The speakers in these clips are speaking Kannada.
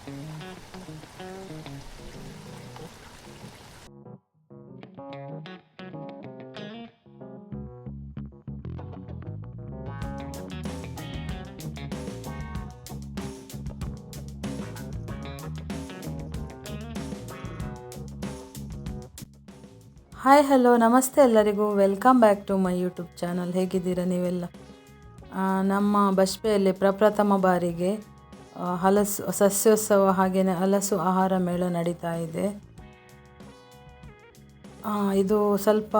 ಹಾಯ್ ಹಲೋ ನಮಸ್ತೆ ಎಲ್ಲರಿಗೂ, welcome back to my YouTube channel. ಹೇಗಿದ್ದೀರಾ ನೀವೆಲ್ಲ? ನಮ್ಮ ಬಜ್ಪೆಯಲ್ಲಿ ಪ್ರಪ್ರಥಮ ಬಾರಿಗೆ ಹಲಸು ಸಸ್ಯೋತ್ಸವ ಹಾಗೆಯೇ ಹಲಸು ಆಹಾರ ಮೇಳ ನಡೀತಾ ಇದೆ. ಇದು ಸ್ವಲ್ಪ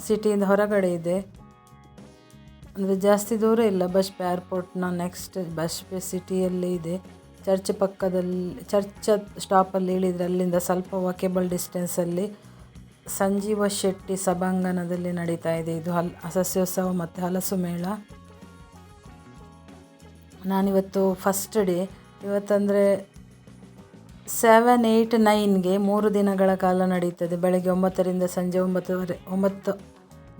ಸಿಟಿಯಿಂದ ಹೊರಗಡೆ ಇದೆ, ಅಂದರೆ ಜಾಸ್ತಿ ದೂರ ಇಲ್ಲ. ಬಜ್ಪೆ ಏರ್ಪೋರ್ಟ್ನ ನೆಕ್ಸ್ಟ್ ಬಜ್ಪೆ ಸಿಟಿಯಲ್ಲಿ ಇದೆ. ಚರ್ಚ್ ಪಕ್ಕದಲ್ಲಿ, ಚರ್ಚ್ ಸ್ಟಾಪಲ್ಲಿ ಇಳಿದರೆ ಅಲ್ಲಿಂದ ಸ್ವಲ್ಪ ವಾಕೇಬಲ್ ಡಿಸ್ಟೆನ್ಸಲ್ಲಿ ಸಂಜೀವ ಶೆಟ್ಟಿ ಸಭಾಂಗಣದಲ್ಲಿ ನಡೀತಾ ಇದೆ ಇದು ಸಸ್ಯೋತ್ಸವ ಮತ್ತು ಹಲಸು ಮೇಳ. ನಾನಿವತ್ತು ಫಸ್ಟ್ ಡೇ, ಇವತ್ತಂದರೆ 7, 8, 9ಗೆ 3 ದಿನಗಳ ಕಾಲ ನಡೀತದೆ. ಬೆಳಗ್ಗೆ 9ರಿಂದ ಸಂಜೆ 9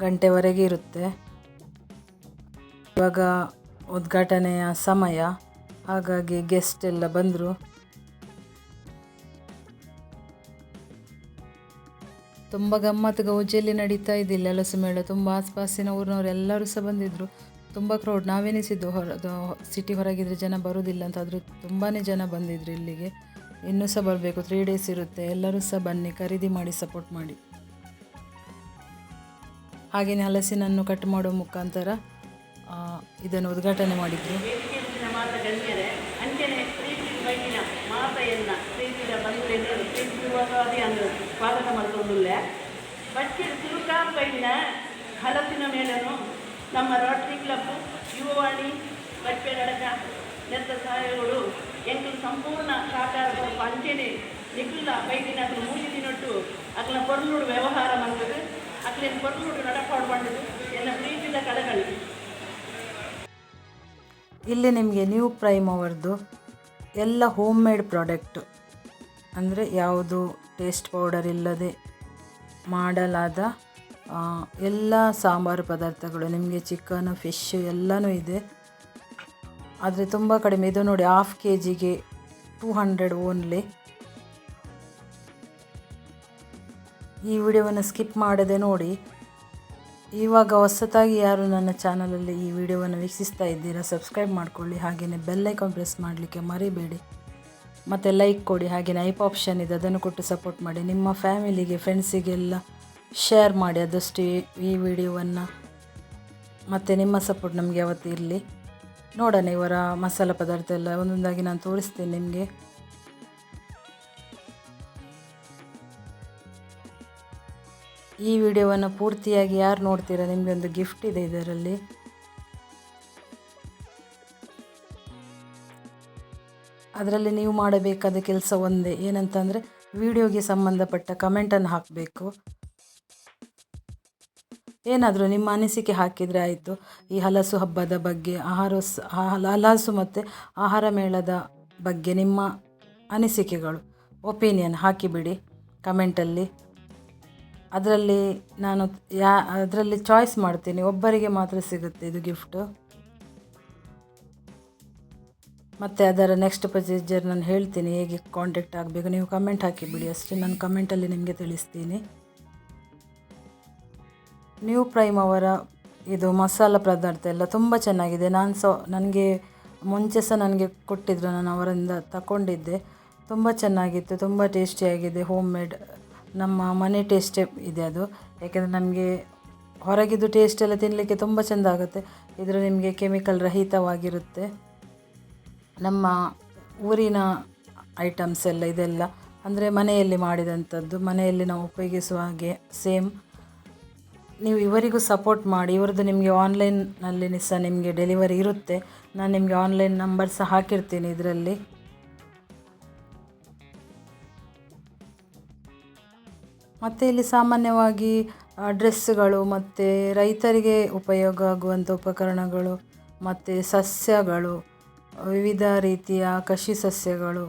ಗಂಟೆವರೆಗೆ ಇರುತ್ತೆ. ಇವಾಗ ಉದ್ಘಾಟನೆಯ ಸಮಯ, ಹಾಗಾಗಿ ಗೆಸ್ಟ್ ಎಲ್ಲ ಬಂದರು. ತುಂಬ ಗಮ್ಮತ್ತು ಗೌಜಿಯಲ್ಲಿ ನಡೀತಾ ಇದ್ದಿಲ್ಲ ಹಲಸು ಮೇಳ. ತುಂಬ ಆಸ್ಪಾಸಿನ ಊರಿನವರು ಎಲ್ಲರೂ ಸಹ ಬಂದಿದ್ದರು. ತುಂಬ ಕ್ರೌಡ್. ನಾವೆನಿಸಿದ್ದು ಸಿಟಿ ಹೊರಗಿದ್ರೆ ಜನ ಬರೋದಿಲ್ಲ ಅಂತ, ಆದರೂ ತುಂಬಾ ಜನ ಬಂದಿದ್ರು ಇಲ್ಲಿಗೆ. ಇನ್ನೂ ಸಹ ಬರಬೇಕು, 3 ಡೇಸ್ ಇರುತ್ತೆ. ಎಲ್ಲರೂ ಸಹ ಬನ್ನಿ, ಖರೀದಿ ಮಾಡಿ, ಸಪೋರ್ಟ್ ಮಾಡಿ. ಹಾಗೆಯೇ ಹಲಸಿನನ್ನು ಕಟ್ ಮಾಡೋ ಮುಖಾಂತರ ಇದನ್ನು ಉದ್ಘಾಟನೆ ಮಾಡಿದ್ರು. ಹಲಸಿನ ಮೇಳನು ನಮ್ಮ ರೋಟರಿ ಕ್ಲಬ್ ಯುವವಾಣಿ ಬಜ್ಪೆ ನಡಕ ನೆತ್ತ ಸಹಾಯಗಳು ಎಂಕಲು ಸಂಪೂರ್ಣ ಸಹಕಾರ ಅಂಚೆನೆ ನಿಖಿಲ ಬೈದಿನ ಅಕಲು 3 ದಿನೊಟ್ಟು ಅಕಲ ಪೊರ್ಲುಡು ವ್ಯವಹಾರ ಮಂಗದು ಅಕಲೇನು ಪೊರ್ಲುಡು ನಡಪಾಡು ಬಂದದು ಎಲ್ಲ ಪ್ರೀತಿದ ಕಳಕಳಿ. ಇಲ್ಲಿ ನಿಮಗೆ ನ್ಯೂ ಪ್ರೈಮ್ ಅವರದ್ದು ಎಲ್ಲ ಹೋಮ್ ಮೇಡ್ ಪ್ರಾಡಕ್ಟು, ಅಂದರೆ ಯಾವುದು ಟೇಸ್ಟ್ ಪೌಡರ್ ಇಲ್ಲದೆ ಮಾಡಲಾದ ಎಲ್ಲ ಸಾಂಬಾರು ಪದಾರ್ಥಗಳು, ನಿಮಗೆ ಚಿಕನ್, ಫಿಶ್ ಎಲ್ಲನೂ ಇದೆ. ಆದರೆ ತುಂಬ ಕಡಿಮೆ. ಇದು ನೋಡಿ, 1/2 kgಗೆ 200 ಓನ್ಲಿ. ಈ ವಿಡಿಯೋವನ್ನು ಸ್ಕಿಪ್ ಮಾಡದೆ ನೋಡಿ. ಇವಾಗ ಹೊಸತಾಗಿ ಯಾರು ನನ್ನ ಚಾನಲಲ್ಲಿ ಈ ವಿಡಿಯೋವನ್ನು ವೀಕ್ಷಿಸ್ತಾ ಇದ್ದೀರಾ, ಸಬ್ಸ್ಕ್ರೈಬ್ ಮಾಡಿಕೊಳ್ಳಿ. ಹಾಗೆಯೇ ಬೆಲ್ ಐಕಾನ್ ಪ್ರೆಸ್ ಮಾಡಲಿಕ್ಕೆ ಮರಿಬೇಡಿ. ಮತ್ತು ಲೈಕ್ ಕೊಡಿ. ಹಾಗೆಯೇ ಐಪ್ ಆಪ್ಷನ್ ಇದೆ, ಅದನ್ನು ಕೊಟ್ಟು ಸಪೋರ್ಟ್ ಮಾಡಿ. ನಿಮ್ಮ ಫ್ಯಾಮಿಲಿಗೆ, ಫ್ರೆಂಡ್ಸಿಗೆಲ್ಲ ಶೇರ್ ಮಾಡಿ ಆದಷ್ಟು ಈ ವಿಡಿಯೋವನ್ನು. ಮತ್ತು ನಿಮ್ಮ ಸಪೋರ್ಟ್ ನಮಗೆ ಯಾವತ್ತೂ ಇರಲಿ. ನೋಡೋಣ ಇವರ ಮಸಾಲ ಪದಾರ್ಥ ಎಲ್ಲ ಒಂದೊಂದಾಗಿ ನಾನು ತೋರಿಸ್ತೀನಿ ನಿಮಗೆ. ಈ ವಿಡಿಯೋವನ್ನು ಪೂರ್ತಿಯಾಗಿ ಯಾರು ನೋಡ್ತೀರಾ, ನಿಮಗೆ ಒಂದು ಗಿಫ್ಟ್ ಇದೆ ಇದರಲ್ಲಿ. ಅದರಲ್ಲಿ ನೀವು ಮಾಡಬೇಕಾದ ಕೆಲಸ ಒಂದೇ, ಏನಂತಂದರೆ ವಿಡಿಯೋಗೆ ಸಂಬಂಧಪಟ್ಟ ಕಮೆಂಟನ್ನು ಹಾಕಬೇಕು. ಏನಾದರೂ ನಿಮ್ಮ ಅನಿಸಿಕೆ ಹಾಕಿದರೆ ಆಯಿತು. ಈ ಹಲಸು ಹಬ್ಬದ ಬಗ್ಗೆ, ಹಲಸು ಮತ್ತು ಆಹಾರ ಮೇಳದ ಬಗ್ಗೆ ನಿಮ್ಮ ಅನಿಸಿಕೆಗಳು, ಒಪಿನಿಯನ್ ಹಾಕಿಬಿಡಿ ಕಮೆಂಟಲ್ಲಿ. ಅದರಲ್ಲಿ ಚಾಯ್ಸ್ ಮಾಡ್ತೀನಿ, ಒಬ್ಬರಿಗೆ ಮಾತ್ರ ಸಿಗುತ್ತೆ ಇದು ಗಿಫ್ಟು. ಮತ್ತು ಅದರ ನೆಕ್ಸ್ಟ್ ಪ್ರೊಸೀಜರ್ ನಾನು ಹೇಳ್ತೀನಿ, ಹೇಗೆ ಕಾಂಟ್ಯಾಕ್ಟ್ ಆಗಬೇಕು. ನೀವು ಕಮೆಂಟ್ ಹಾಕಿಬಿಡಿ ಅಷ್ಟೇ, ನಾನು ಕಮೆಂಟಲ್ಲಿ ನಿಮಗೆ ತಿಳಿಸ್ತೀನಿ. ನ್ಯೂ ಪ್ರೈಮ್ ಅವರ ಇದು ಮಸಾಲ ಪದಾರ್ಥ ಎಲ್ಲ ತುಂಬ ಚೆನ್ನಾಗಿದೆ. ನನಗೆ ಮುಂಚೆ ಸಹ ನನಗೆ ಕೊಟ್ಟಿದ್ದರು, ನಾನು ಅವರಿಂದ ತಗೊಂಡಿದ್ದೆ. ತುಂಬ ಚೆನ್ನಾಗಿತ್ತು, ತುಂಬ ಟೇಸ್ಟಿಯಾಗಿದೆ. ಹೋಮ್ ಮೇಡ್, ನಮ್ಮ ಮನೆ ಟೇಸ್ಟೇ ಇದೆ ಅದು. ಯಾಕೆಂದರೆ ನಮಗೆ ಹೊರಗಿದ್ದು ಟೇಸ್ಟ್ ಎಲ್ಲ ತಿನ್ನಲಿಕ್ಕೆ ತುಂಬ ಚೆಂದ ಆಗುತ್ತೆ. ಇದರ ನಿಮಗೆ ಕೆಮಿಕಲ್ ರಹಿತವಾಗಿರುತ್ತೆ. ನಮ್ಮ ಊರಿನ ಐಟಮ್ಸ್ ಎಲ್ಲ ಇದೆಲ್ಲ, ಅಂದರೆ ಮನೆಯಲ್ಲಿ ಮಾಡಿದಂಥದ್ದು, ಮನೆಯಲ್ಲಿ ನಾವು ಉಪಯೋಗಿಸುವ ಹಾಗೆ ಸೇಮ್. ನೀವು ಇವರಿಗೂ ಸಪೋರ್ಟ್ ಮಾಡಿ. ಇವರದ್ದು ನಿಮಗೆ ಆನ್ಲೈನಲ್ಲಿ ಸಹ ನಿಮಗೆ ಡೆಲಿವರಿ ಇರುತ್ತೆ. ನಾನು ನಿಮಗೆ ಆನ್ಲೈನ್ ನಂಬರ್ ಸಹ ಹಾಕಿರ್ತೀನಿ ಇದರಲ್ಲಿ. ಮತ್ತು ಇಲ್ಲಿ ಸಾಮಾನ್ಯವಾಗಿ ಡ್ರೆಸ್ಸುಗಳು ಮತ್ತು ರೈತರಿಗೆ ಉಪಯೋಗ ಆಗುವಂಥ ಉಪಕರಣಗಳು ಮತ್ತು ಸಸ್ಯಗಳು, ವಿವಿಧ ರೀತಿಯ ಕೃಷಿ ಸಸ್ಯಗಳು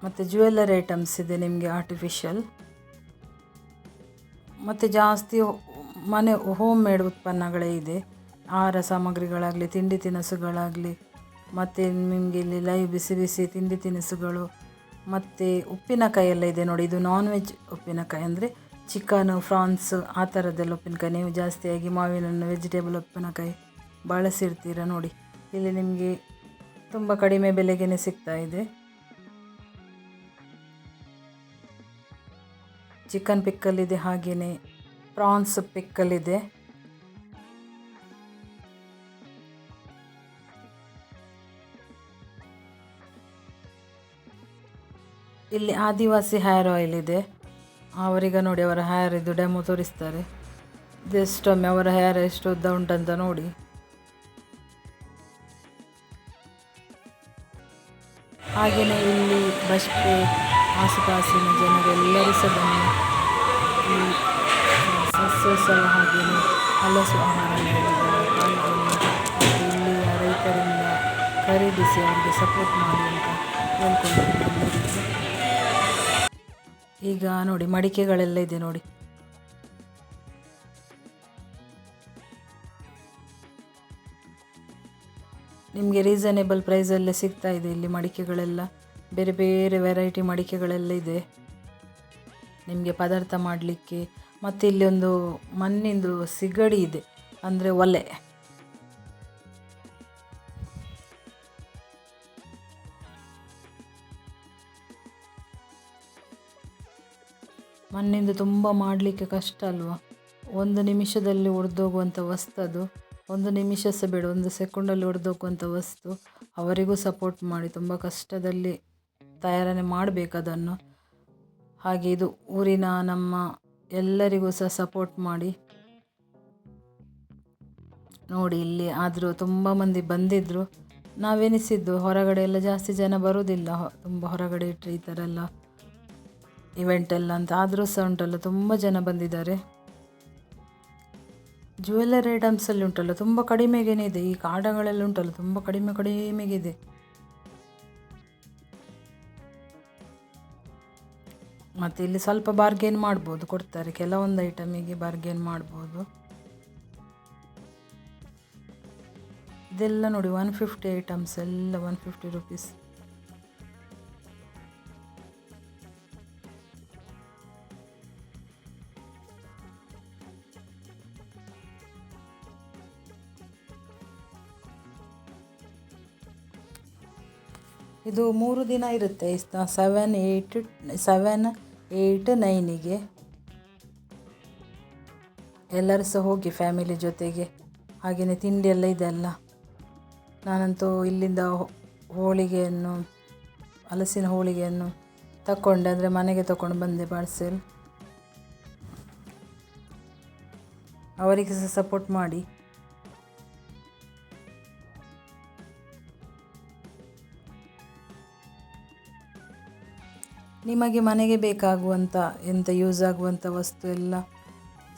ಮತ್ತು ಜ್ಯುವೆಲ್ಲರಿ ಐಟಮ್ಸ್ ಇದೆ ನಿಮಗೆ, ಆರ್ಟಿಫಿಷಿಯಲ್. ಮತ್ತು ಜಾಸ್ತಿ ಹೋಮ್ ಮೇಡ್ ಉತ್ಪನ್ನಗಳೇ ಇದೆ. ಆಹಾರ ಸಾಮಗ್ರಿಗಳಾಗಲಿ, ತಿಂಡಿ ತಿನಿಸುಗಳಾಗಲಿ, ಮತ್ತು ನಿಮಗೆ ಇಲ್ಲಿ ಲೈವ್ ಬಿಸಿ ಬಿಸಿ ತಿಂಡಿ ತಿನಿಸುಗಳು ಮತ್ತು ಉಪ್ಪಿನಕಾಯಿ ಎಲ್ಲ ಇದೆ ನೋಡಿ. ಇದು ನಾನ್ ವೆಜ್ ಉಪ್ಪಿನಕಾಯಿ, ಅಂದರೆ ಚಿಕನು, ಫ್ರಾನ್ಸ್ ಆ ಥರದ್ದೆಲ್ಲ ಉಪ್ಪಿನಕಾಯಿ. ನೀವು ಜಾಸ್ತಿಯಾಗಿ ಮಾವಿನ ವೆಜಿಟೇಬಲ್ ಉಪ್ಪಿನಕಾಯಿ ಬಳಸಿರ್ತೀರ ನೋಡಿ. ಇಲ್ಲಿ ನಿಮಗೆ ತುಂಬ ಕಡಿಮೆ ಬೆಲೆಗೇ ಸಿಗ್ತಾ ಇದೆ. ಚಿಕನ್ ಪಿಕ್ಕಲ್ ಇದೆ, ಹಾಗೆಯೇ ಪ್ರಾನ್ಸ್ ಪಿಕ್ಕಲ್ ಇದೆ. ಇಲ್ಲಿ ಆದಿವಾಸಿ ಹೇರ್ ಆಯಿಲ್ ಇದೆ. ಅವರೀಗ ನೋಡಿ ಅವರ ಹೇರ್ ಇದು ಡೆಮೋ ತೋರಿಸ್ತಾರೆ. ಜಸ್ಟೊಮ್ಮೆ ಅವರ ಹೇರ್ ಎಷ್ಟು ಉದ್ದ ಉಂಟಂತ ನೋಡಿ. ಹಾಗೆಯೇ ಇಲ್ಲಿ ಬಸ್ಪೆ ಆಸುಪಾಸಿನ ಜನರೆಲ್ಲರೂ ಸಹ ಬನ್ನಿ ಈ ಸಸ್ಯ ಹಾಗೆಯೇ ಹಲಸು ಆಹಾರಗಳಲ್ಲಿ ಪಾಲ್ಗೊಳ್ಳಿ ಮತ್ತು ಇಲ್ಲಿಯ ರೈತರಿಂದ ಖರೀದಿಸಿ ಅವರಿಗೆ ಸಪೋರ್ಟ್ ಮಾಡಿ ಅಂತ ಹೇಳ್ಕೊಂಡಿದ್ದೀನಿ. ಈಗ ನೋಡಿ ಮಡಿಕೆಗಳೆಲ್ಲ ಇದೆ ನೋಡಿ. ನಿಮಗೆ ರೀಸನೇಬಲ್ ಪ್ರೈಸಲ್ಲೇ ಸಿಗ್ತಾ ಇದೆ ಇಲ್ಲಿ ಮಡಿಕೆಗಳೆಲ್ಲ. ಬೇರೆ ಬೇರೆ ವೆರೈಟಿ ಮಡಿಕೆಗಳೆಲ್ಲ ಇದೆ ನಿಮಗೆ ಪದಾರ್ಥ ಮಾಡಲಿಕ್ಕೆ. ಮತ್ತು ಇಲ್ಲಿ ಒಂದು ಮಣ್ಣಿಂದು ಸಿಗಡಿ ಇದೆ, ಅಂದರೆ ಒಲೆ. ಮಣ್ಣಿಂದು ತುಂಬ ಮಾಡಲಿಕ್ಕೆ ಕಷ್ಟ ಅಲ್ವಾ. ಒಂದು ನಿಮಿಷದಲ್ಲಿ ಒಡೆದೋಗುವಂಥ ವಸ್ತು ಅದು. ಒಂದು ನಿಮಿಷ ಸಹ ಬೇಡ, 1 ಸೆಕೆಂಡಲ್ಲಿ ಒಡೆದೋಗುವಂಥ ವಸ್ತು. ಅವರಿಗೂ ಸಪೋರ್ಟ್ ಮಾಡಿ, ತುಂಬ ಕಷ್ಟದಲ್ಲಿ ತಯಾರಣೆ ಮಾಡಬೇಕು ಅದನ್ನು. ಹಾಗೆ ಇದು ಊರಿನ ನಮ್ಮ ಎಲ್ಲರಿಗೂ ಸಹ ಸಪೋರ್ಟ್ ಮಾಡಿ ನೋಡಿ. ಇಲ್ಲಿ ಆದರೂ ತುಂಬ ಮಂದಿ ಬಂದಿದ್ದರು. ನಾವೆನಿಸಿದ್ದು ಹೊರಗಡೆ ಎಲ್ಲ ಜಾಸ್ತಿ ಜನ ಬರೋದಿಲ್ಲ, ತುಂಬ ಹೊರಗಡೆ ಇಟ್ಟರೆ ಈ ಥರ ಎಲ್ಲ ಇವೆಂಟ್ ಎಲ್ಲ ಅಂತ. ಆದರೂ ಸಹ ಉಂಟಲ್ಲ ತುಂಬ ಜನ ಬಂದಿದ್ದಾರೆ. ಜ್ಯುವೆಲ್ಲರಿ ಐಟಮ್ಸಲ್ಲಿ ಉಂಟಲ್ಲ ತುಂಬ ಕಡಿಮೆಗೇನೆ ಇದೆ. ಈ ಕಾಡಗಳೆಲ್ಲ ಉಂಟಲ್ಲ ತುಂಬ ಕಡಿಮೆಗಿದೆ. ಮತ್ತು ಇಲ್ಲಿ ಸ್ವಲ್ಪ ಬಾರ್ಗೇನ್ ಮಾಡ್ಬೋದು, ಕೊಡ್ತಾರೆ ಕೆಲವೊಂದು ಐಟಮಿಗೆ ಬಾರ್ಗೇನ್ ಮಾಡ್ಬೋದು. ಇದೆಲ್ಲ ನೋಡಿ 150 ಐಟಮ್ಸ್ ಎಲ್ಲ 150 ರುಪೀಸ್. ಇದು 3 ದಿನ ಇರುತ್ತೆ. 7, 8, 9ಗೆ ಎಲ್ಲರೂ ಸಹ ಹೋಗಿ ಫ್ಯಾಮಿಲಿ ಜೊತೆಗೆ. ಹಾಗೆಯೇ ತಿಂಡಿ ಎಲ್ಲ ಇದೆಲ್ಲ. ನಾನಂತೂ ಇಲ್ಲಿಂದ ಹೋಳಿಗೆಯನ್ನು, ಹಲಸಿನ ಹೋಳಿಗೆಯನ್ನು ತಗೊಂಡೆ, ಅಂದರೆ ಮನೆಗೆ ತಗೊಂಡು ಬಂದೆ ಪಾರ್ಸೆಲ್. ಅವರಿಗೆ ಸಹ ಸಪೋರ್ಟ್ ಮಾಡಿ. ನಿಮಗೆ ಮನೆಗೆ ಬೇಕಾಗುವಂಥ ಎಂಥ ಯೂಸ್ ಆಗುವಂಥ ವಸ್ತು ಎಲ್ಲ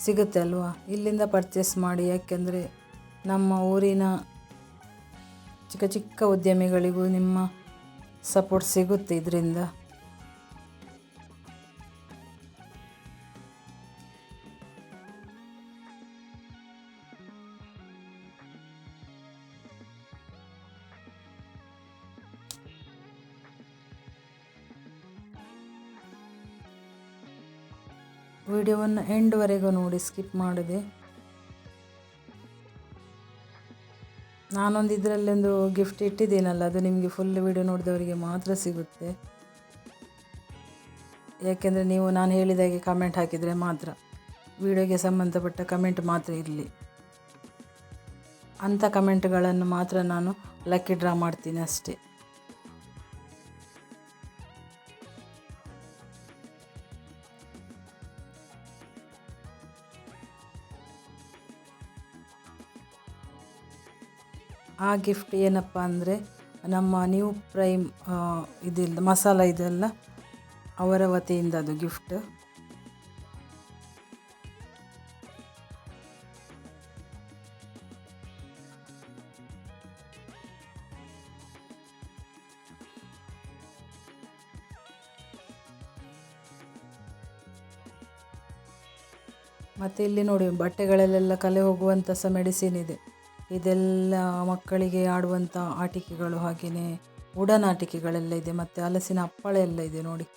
ಸಿಗುತ್ತೆ ಅಲ್ವಾ, ಇಲ್ಲಿಂದ ಪರ್ಚೇಸ್ ಮಾಡಿ. ಯಾಕೆಂದರೆ ನಮ್ಮ ಊರಿನ ಚಿಕ್ಕ ಚಿಕ್ಕ ಉದ್ಯಮಿಗಳಿಗೂ ನಿಮ್ಮ ಸಪೋರ್ಟ್ ಸಿಗುತ್ತೆ ಇದರಿಂದ. ವಿಡಿಯೋವನ್ನು ಎಂಡ್ವರೆಗೂ ನೋಡಿ, ಸ್ಕಿಪ್ ಮಾಡಿದೆ. ನಾನೊಂದು ಇದರಲ್ಲೊಂದು ಗಿಫ್ಟ್ ಇಟ್ಟಿದ್ದೀನಲ್ಲ, ಅದು ನಿಮಗೆ ಫುಲ್ ವಿಡಿಯೋ ನೋಡಿದವರಿಗೆ ಮಾತ್ರ ಸಿಗುತ್ತೆ. ಯಾಕೆಂದರೆ ನೀವು ನಾನು ಹೇಳಿದಾಗೆ ಕಮೆಂಟ್ ಹಾಕಿದರೆ ಮಾತ್ರ, ವಿಡಿಯೋಗೆ ಸಂಬಂಧಪಟ್ಟ ಕಮೆಂಟ್ ಮಾತ್ರ ಇರಲಿ. ಅಂಥ ಕಮೆಂಟ್ಗಳನ್ನು ಮಾತ್ರ ನಾನು ಲಕ್ಕಿ ಡ್ರಾ ಮಾಡ್ತೀನಿ ಅಷ್ಟೇ. ಆ ಗಿಫ್ಟ್ ಏನಪ್ಪ ಅಂದರೆ, ನಮ್ಮ ನ್ಯೂ ಪ್ರೈಮ್ ಇದಿಲ್ಲ ಮಸಾಲ ಇದೆಲ್ಲ ಅವರ ವತಿಯಿಂದ ಅದು ಗಿಫ್ಟ್. ಮತ್ತು ಇಲ್ಲಿ ನೋಡಿ ಬಟ್ಟೆಗಳಲ್ಲೆಲ್ಲ ಕಲೆ ಹೋಗುವಂಥ ಸಹ ಮೆಡಿಸಿನ್ ಇದೆ. ಇದೆಲ್ಲ ಮಕ್ಕಳಿಗೆ ಆಡುವಂಥ ಆಟಿಕೆಗಳು, ಹಾಗೆಯೇ ವುಡನ್ ಆಟಿಕೆಗಳೆಲ್ಲ ಇದೆ, ಮತ್ತು ಹಲಸಿನ ಹಪ್ಪಳ ಎಲ್ಲ ಇದೆ ನೋಡಿ.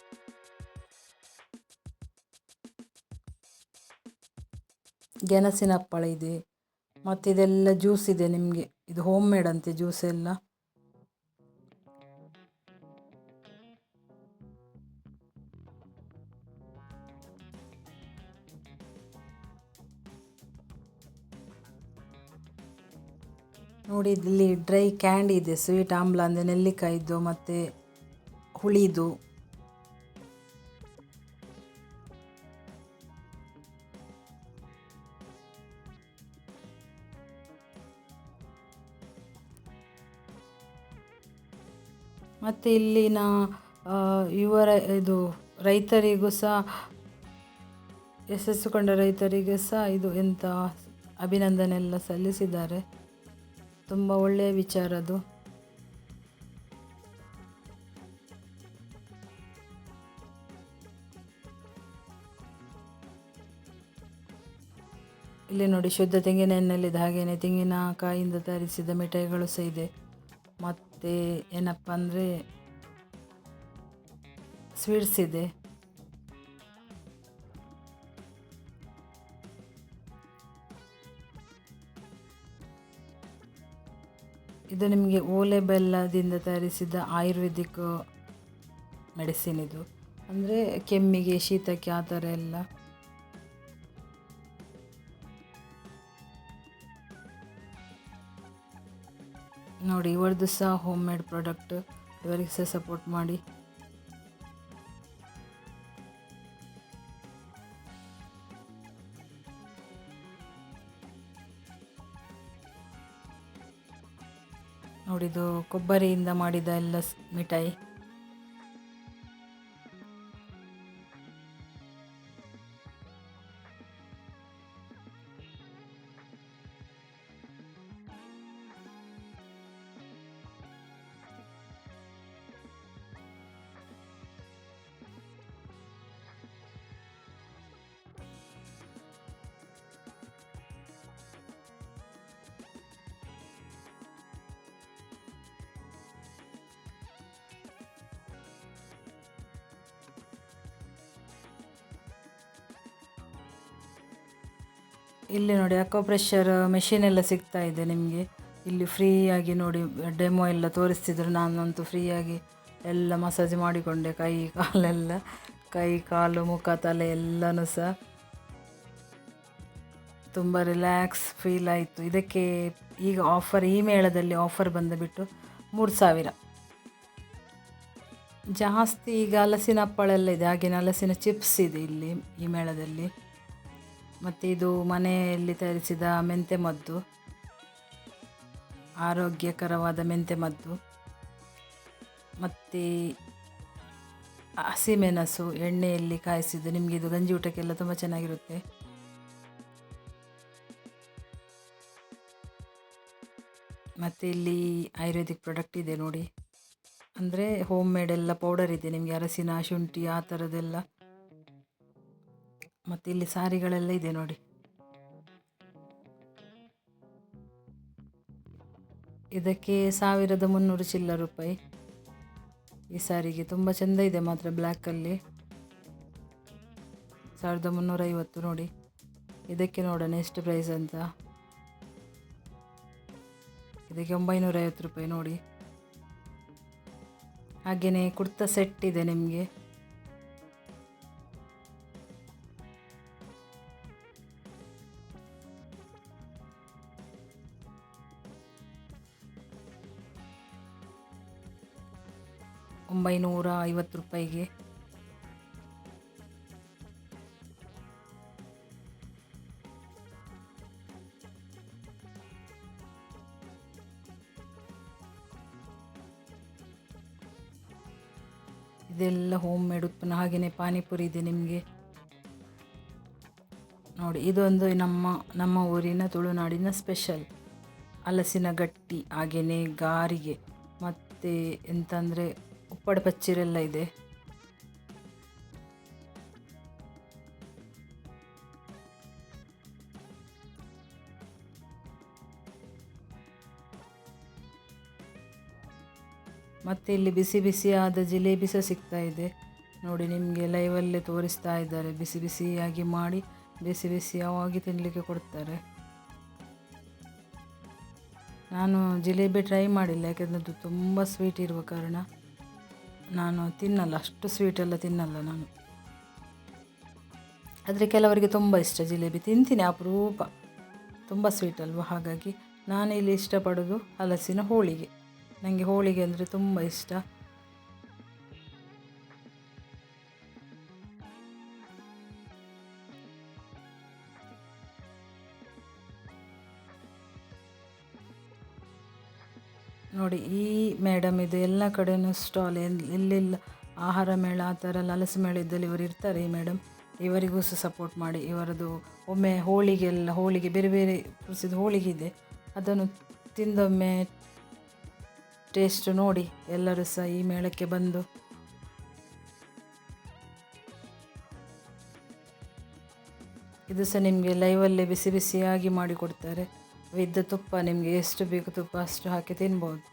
ಗೆಣಸಿನ ಹಪ್ಪಳ ಇದೆ, ಮತ್ತು ಇದೆಲ್ಲ ಜ್ಯೂಸ್ ಇದೆ ನಿಮಗೆ. ಇದು ಹೋಮ್ ಮೇಡ್ ಅಂತೆ ಜ್ಯೂಸ್ ಎಲ್ಲ. ನೋಡಿ ಇಲ್ಲಿ ಡ್ರೈ ಕ್ಯಾಂಡಿ ಇದೆ, ಸ್ವೀಟ್ ಆಮ್ಲ ಅಂದರೆ ನೆಲ್ಲಿಕಾಯಿದ್ದು ಮತ್ತು ಹುಳಿದು. ಮತ್ತು ಇಲ್ಲಿನ ಇವರ ಇದು ರೈತರಿಗೂ ಸಹ, ಯಶಸ್ಸು ಕಂಡ ರೈತರಿಗೆ ಸಹ ಇದು ಎಂಥ ಅಭಿನಂದನೆ ಎಲ್ಲ ಸಲ್ಲಿಸಿದ್ದಾರೆ. ತುಂಬ ಒಳ್ಳೆಯ ವಿಚಾರ ಅದು. ಇಲ್ಲಿ ನೋಡಿ ಶುದ್ಧ ತೆಂಗಿನ ಎಣ್ಣೆಯಲ್ಲಿದೆ, ಹಾಗೆಯೇ ತೆಂಗಿನಕಾಯಿಯಿಂದ ತಯಾರಿಸಿದ ಮಿಠಾಯಿಗಳು ಸಹ ಇದೆ. ಮತ್ತು ಏನಪ್ಪ ಅಂದರೆ ಸ್ವೀಟ್ಸ್ ಇದೆ. ಇದು ನಿಮಗೆ ಓಲೆ ಬೆಲ್ಲದಿಂದ ತಯಾರಿಸಿದ ಆಯುರ್ವೇದಿಕ್ ಮೆಡಿಸಿನ್ ಇದು, ಅಂದರೆ ಕೆಮ್ಮಿಗೆ, ಶೀತಕ್ಕೆ ಆ ಥರ ಎಲ್ಲ. ನೋಡಿ ಇವರದ್ದು ಸಹ ಹೋಮ್ ಮೇಡ್ ಪ್ರಾಡಕ್ಟ್, ಇವರಿಗೆ ಸಹ ಸಪೋರ್ಟ್ ಮಾಡಿ. ನೋಡಿದು ಕೊಬ್ಬರಿಯಿಂದ ಮಾಡಿದ ಎಲ್ಲ ಮಿಠಾಯಿ. ಇಲ್ಲಿ ನೋಡಿ ಅಕ್ವಾಪ್ರೆಷರ್ ಮೆಷಿನ್ ಎಲ್ಲ ಸಿಗ್ತಾ ಇದೆ ನಿಮಗೆ. ಇಲ್ಲಿ ಫ್ರೀಯಾಗಿ ನೋಡಿ ಡೆಮೋ ಎಲ್ಲ ತೋರಿಸ್ತಿದ್ರು. ನಾನಂತೂ ಫ್ರೀಯಾಗಿ ಎಲ್ಲ ಮಸಾಜ್ ಮಾಡಿಕೊಂಡೆ, ಕೈ ಕಾಲು ಮುಖ ತಲೆ ಎಲ್ಲನೂ ಸಹ. ತುಂಬ ರಿಲ್ಯಾಕ್ಸ್ ಫೀಲ್ ಆಯಿತು. ಇದಕ್ಕೆ ಈಗ ಆಫರ್, ಈ ಮೇಳದಲ್ಲಿ ಆಫರ್ ಬಂದುಬಿಟ್ಟು 3000 ಜಾಸ್ತಿ. ಈಗ ಹಲಸಿನ ಹಪ್ಪಳ ಎಲ್ಲ ಇದೆ, ಹಾಗೆಯೇ ಹಲಸಿನ ಚಿಪ್ಸ್ ಇದೆ ಇಲ್ಲಿ ಈ ಮೇಳದಲ್ಲಿ. ಮತ್ತು ಇದು ಮನೆಯಲ್ಲಿ ತಯಾರಿಸಿದ ಮೆಂತೆ ಮದ್ದು, ಆರೋಗ್ಯಕರವಾದ ಮೆಂತೆ ಮದ್ದು. ಮತ್ತು ಹಸಿಮೆಣಸು ಎಣ್ಣೆಯಲ್ಲಿ ಕಾಯಿಸಿದ್ದು, ನಿಮಗೆ ಇದು ಗಂಜಿ ಊಟಕ್ಕೆಲ್ಲ ತುಂಬ ಚೆನ್ನಾಗಿರುತ್ತೆ. ಮತ್ತು ಇಲ್ಲಿ ಆಯುರ್ವೇದಿಕ್ ಪ್ರಾಡಕ್ಟ್ ಇದೆ ನೋಡಿ, ಅಂದರೆ ಹೋಮ್ ಮೇಡ್ ಎಲ್ಲ ಪೌಡರ್ ಇದೆ ನಿಮಗೆ, ಅರಸಿನ, ಶುಂಠಿ ಆ ಥರದ್ದೆಲ್ಲ. ಮತ್ತು ಇಲ್ಲಿ ಸಾರಿಗಳೆಲ್ಲ ಇದೆ ನೋಡಿ. ಇದಕ್ಕೆ 1300 ಚಿಲ್ಲರೆ ರೂಪಾಯಿ ಈ ಸಾರಿಗೆ. ತುಂಬ ಚೆಂದ ಇದೆ ಮಾತ್ರ, ಬ್ಲ್ಯಾಕಲ್ಲಿ 1350 ನೋಡಿ. ಇದಕ್ಕೆ ನೋಡೋಣ ಎಷ್ಟು ಪ್ರೈಸ್ ಅಂತ. ಇದಕ್ಕೆ 950 ರೂಪಾಯಿ ನೋಡಿ. ಹಾಗೆಯೇ ಕುರ್ತಾ ಸೆಟ್ ಇದೆ ನಿಮಗೆ. ₹950. ಇದೆಲ್ಲ ಹೋಮ್ ಮೇಡ್ ಉತ್ಪನ್ನ. ಹಾಗೆಯೇ ಪಾನಿಪುರಿ ಇದೆ ನಿಮಗೆ ನೋಡಿ. ಇದೊಂದು ನಮ್ಮ ಊರಿನ ತುಳುನಾಡಿನ ಸ್ಪೆಷಲ್ ಹಲಸಿನ ಗಟ್ಟಿ, ಹಾಗೆಯೇ ಗಾರಿಗೆ, ಮತ್ತು ಎಂತಂದರೆ ಉಪ್ಪಡ ಪಚ್ಚಿರೆಲ್ಲ ಇದೆ. ಮತ್ತು ಇಲ್ಲಿ ಬಿಸಿ ಬಿಸಿಯಾದ ಜಿಲೇಬಿ ಸಹ ಸಿಗ್ತಾ ಇದೆ ನೋಡಿ, ನಿಮಗೆ ಲೈವಲ್ಲೇ ತೋರಿಸ್ತಾ ಇದ್ದಾರೆ. ಬಿಸಿ ಬಿಸಿಯಾಗಿ ಮಾಡಿ ಬಿಸಿ ಬಿಸಿಯಾಗಿ ತಿನ್ನಲಿಕ್ಕೆ ಕೊಡ್ತಾರೆ. ನಾನು ಜಿಲೇಬಿ ಟ್ರೈ ಮಾಡಿಲ್ಲ, ಯಾಕೆಂದರೆ ಅದು ತುಂಬ ಸ್ವೀಟ್ ಇರುವ ಕಾರಣ ನಾನು ತಿನ್ನಲ್ಲ, ಅಷ್ಟು ಸ್ವೀಟೆಲ್ಲ ತಿನ್ನಲ್ಲ ನಾನು. ಆದರೆ ಕೆಲವರಿಗೆ ತುಂಬ ಇಷ್ಟ ಜಿಲೇಬಿ, ತಿಂತೀನಿ ಅಪರೂಪ, ತುಂಬ ಸ್ವೀಟ್ ಅಲ್ವ. ಹಾಗಾಗಿ ನಾನು ಇಲ್ಲಿ ಇಷ್ಟಪಡೋದು ಹಲಸಿನ ಹೋಳಿಗೆ. ನನಗೆ ಹೋಳಿಗೆ ಅಂದರೆ ತುಂಬ ಇಷ್ಟ. ನೋಡಿ, ಈ ಮೇಡಮ್ ಇದು ಎಲ್ಲ ಕಡೆಯೂ ಸ್ಟಾಲ್, ಎಲ್ಲೆಲ್ಲ ಆಹಾರ ಮೇಳ ಆ ಥರ ಎಲ್ಲ ಹಲಸು ಮೇಳ ಇದ್ದಲ್ಲಿ ಇವರು ಇರ್ತಾರೆ. ಈ ಮೇಡಮ್ ಇವರಿಗೂ ಸಹ ಸಪೋರ್ಟ್ ಮಾಡಿ. ಇವರದು ಒಮ್ಮೆ ಹೋಳಿಗೆ ಬೇರೆ ಬೇರೆ ಪ್ರಸಿದ್ಧ ಹೋಳಿಗೆ ಇದೆ, ಅದನ್ನು ತಿಂದೊಮ್ಮೆ ಟೇಸ್ಟ್ ನೋಡಿ ಎಲ್ಲರೂ ಸಹ ಈ ಮೇಳಕ್ಕೆ ಬಂದು. ಇದು ಸಹ ನಿಮಗೆ ಲೈವಲ್ಲೇ ಬಿಸಿ ಬಿಸಿಯಾಗಿ ಮಾಡಿಕೊಡ್ತಾರೆ. ವಿದ್ ತುಪ್ಪ, ನಿಮಗೆ ಎಷ್ಟು ಬೇಕು ತುಪ್ಪ ಅಷ್ಟು ಹಾಕಿ ತಿನ್ಬೋದು.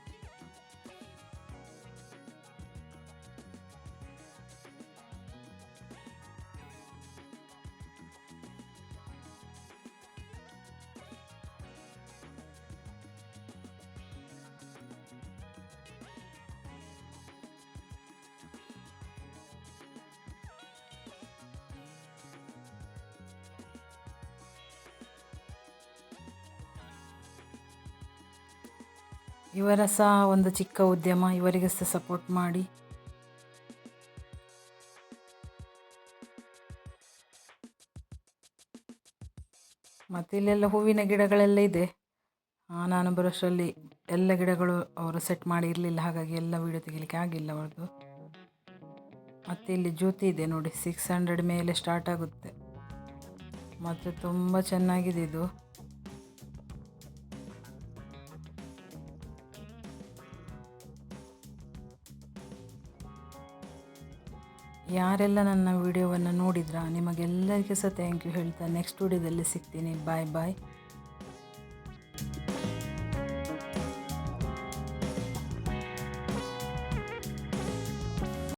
ಇವರ ಸಹ ಒಂದು ಚಿಕ್ಕ ಉದ್ಯಮ, ಇವರಿಗೆ ಸಹ ಸಪೋರ್ಟ್ ಮಾಡಿ. ಮತ್ತು ಇಲ್ಲೆಲ್ಲ ಹೂವಿನ ಗಿಡಗಳೆಲ್ಲ ಇದೆ. ನಾನು ಬರೋಷ್ಟರಲ್ಲಿ ಎಲ್ಲ ಗಿಡಗಳು ಅವರು ಸೆಟ್ ಮಾಡಿ ಇರಲಿಲ್ಲ, ಹಾಗಾಗಿ ಎಲ್ಲ ವೀಡಿಯೋ ತೆಗಿಲಿಕ್ಕೆ ಆಗಿಲ್ಲ ಅವ್ರದ್ದು. ಮತ್ತು ಇಲ್ಲಿ ಜ್ಯೋತಿ ಇದೆ ನೋಡಿ, 600 ಮೇಲೆ ಸ್ಟಾರ್ಟ್ ಆಗುತ್ತೆ. ಮತ್ತು ತುಂಬ ಚೆನ್ನಾಗಿದೆ ಇದು. ಯಾರೆಲ್ಲ ನನ್ನ ವಿಡಿಯೋವನ್ನು ನೋಡಿದ್ರಾ, ನಿಮಗೆಲ್ಲರಿಗೂ ಸಹ ಥ್ಯಾಂಕ್ ಯು ಹೇಳ್ತಾ ನೆಕ್ಸ್ಟ್ ವಿಡಿಯೋದಲ್ಲಿ ಸಿಗ್ತೀನಿ. ಬಾಯ್ ಬಾಯ್.